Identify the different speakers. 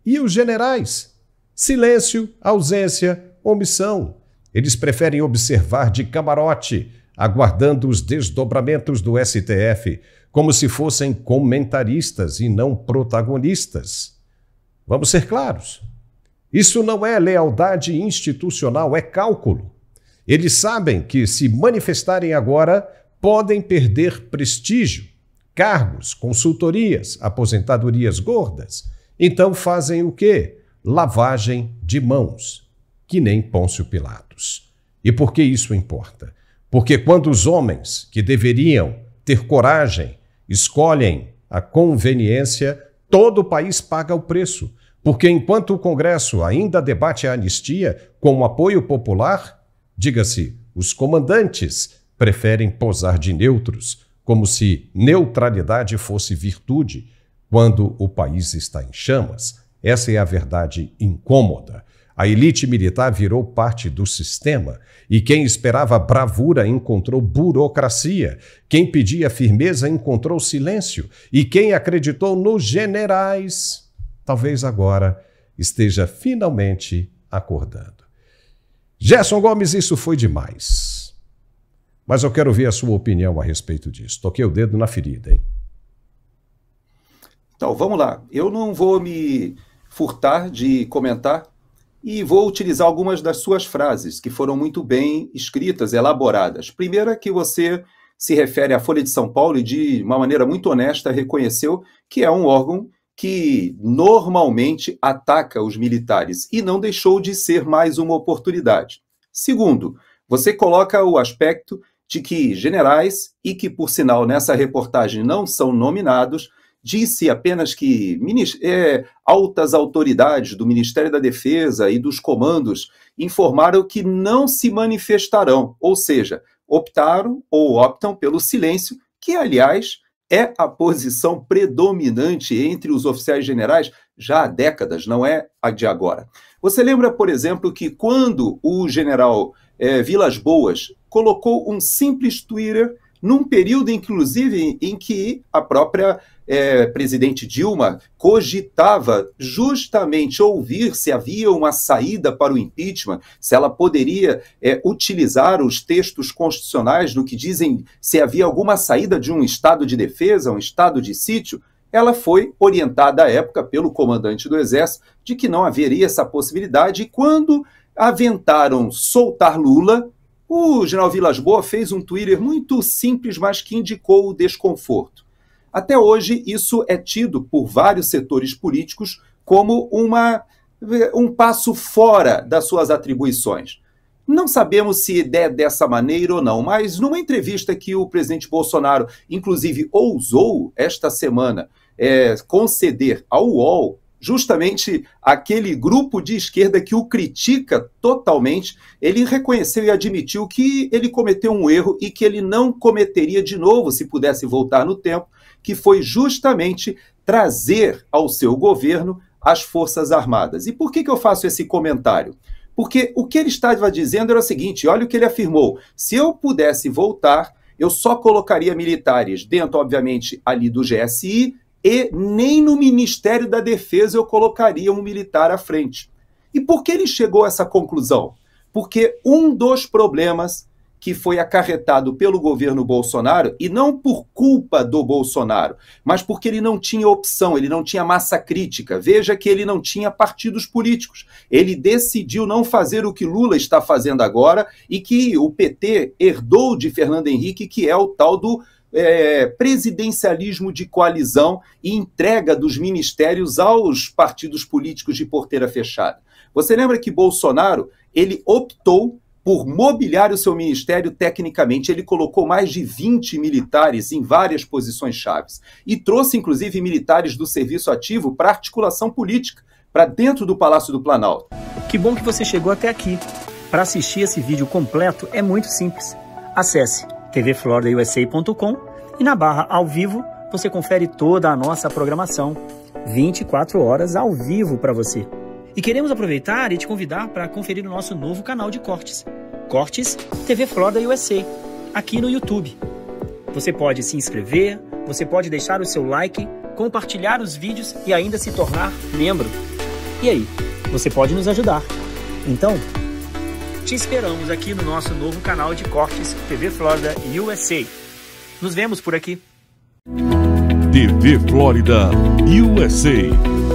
Speaker 1: E os generais? Silêncio, ausência, omissão. Eles preferem observar de camarote, aguardando os desdobramentos do STF, como se fossem comentaristas e não protagonistas. Vamos ser claros. Isso não é lealdade institucional, é cálculo. Eles sabem que, se manifestarem agora, podem perder prestígio, cargos, consultorias, aposentadorias gordas. Então fazem o quê? Lavagem de mãos, que nem Pôncio Pilatos. E por que isso importa? Porque quando os homens que deveriam ter coragem escolhem a conveniência, todo o país paga o preço. Porque enquanto o Congresso ainda debate a anistia com o apoio popular, diga-se, os comandantes preferem posar de neutros, como se neutralidade fosse virtude, quando o país está em chamas. Essa é a verdade incômoda. A elite militar virou parte do sistema e quem esperava bravura encontrou burocracia, quem pedia firmeza encontrou silêncio e quem acreditou nos generais, talvez agora esteja finalmente acordando. Gerson Gomes, isso foi demais. Mas eu quero ver a sua opinião a respeito disso. Toquei o dedo na ferida, hein?
Speaker 2: Então, vamos lá. Eu não vou me furtar de comentar e vou utilizar algumas das suas frases, que foram muito bem escritas, elaboradas. Primeira, que você se refere à Folha de São Paulo e, de uma maneira muito honesta, reconheceu que é um órgão que normalmente ataca os militares e não deixou de ser mais uma oportunidade. Segundo, você coloca o aspecto de que generais, e que, por sinal, nessa reportagem não são nominados, disse apenas que altas autoridades do Ministério da Defesa e dos comandos informaram que não se manifestarão, ou seja, optaram ou optam pelo silêncio, que, aliás, é a posição predominante entre os oficiais generais já há décadas, não é a de agora. Você lembra, por exemplo, que quando o general Vilas Boas colocou um simples Twitter num período, inclusive, em que a própria presidente Dilma cogitava justamente ouvir se havia uma saída para o impeachment, se ela poderia utilizar os textos constitucionais no que dizem se havia alguma saída de um estado de defesa, um estado de sítio, ela foi orientada à época pelo comandante do Exército de que não haveria essa possibilidade, e quando aventaram soltar Lula, o general Vilas Boas fez um Twitter muito simples, mas que indicou o desconforto. Até hoje, isso é tido por vários setores políticos como um passo fora das suas atribuições. Não sabemos se é dessa maneira ou não, mas numa entrevista que o presidente Bolsonaro, inclusive, ousou esta semana conceder ao UOL, justamente aquele grupo de esquerda que o critica totalmente, ele reconheceu e admitiu que ele cometeu um erro e que ele não cometeria de novo se pudesse voltar no tempo, que foi justamente trazer ao seu governo as Forças Armadas. E por que eu faço esse comentário? Porque o que ele estava dizendo era o seguinte, olha o que ele afirmou: se eu pudesse voltar, eu só colocaria militares dentro, obviamente, ali do GSI, e nem no Ministério da Defesa eu colocaria um militar à frente. E por que ele chegou a essa conclusão? Porque um dos problemas que foi acarretado pelo governo Bolsonaro, e não por culpa do Bolsonaro, mas porque ele não tinha opção, ele não tinha massa crítica. Veja que ele não tinha partidos políticos. Ele decidiu não fazer o que Lula está fazendo agora e que o PT herdou de Fernando Henrique, que é o tal do presidencialismo de coalizão e entrega dos ministérios aos partidos políticos de porteira fechada. Você lembra que Bolsonaro, ele optou por mobiliar o seu ministério tecnicamente. Ele colocou mais de 20 militares em várias posições chaves e trouxe, inclusive, militares do serviço ativo para articulação política, para dentro do Palácio do Planalto.
Speaker 3: Que bom que você chegou até aqui. Para assistir esse vídeo completo é muito simples. Acesse tvfloridausa.com e na barra ao vivo você confere toda a nossa programação, 24 horas ao vivo para você. E queremos aproveitar e te convidar para conferir o nosso novo canal de cortes, Cortes TV Florida USA, aqui no YouTube. Você pode se inscrever, você pode deixar o seu like, compartilhar os vídeos e ainda se tornar membro. E aí, você pode nos ajudar. Então, te esperamos aqui no nosso novo canal de cortes TV Flórida USA. Nos vemos por aqui.
Speaker 4: TV Flórida USA.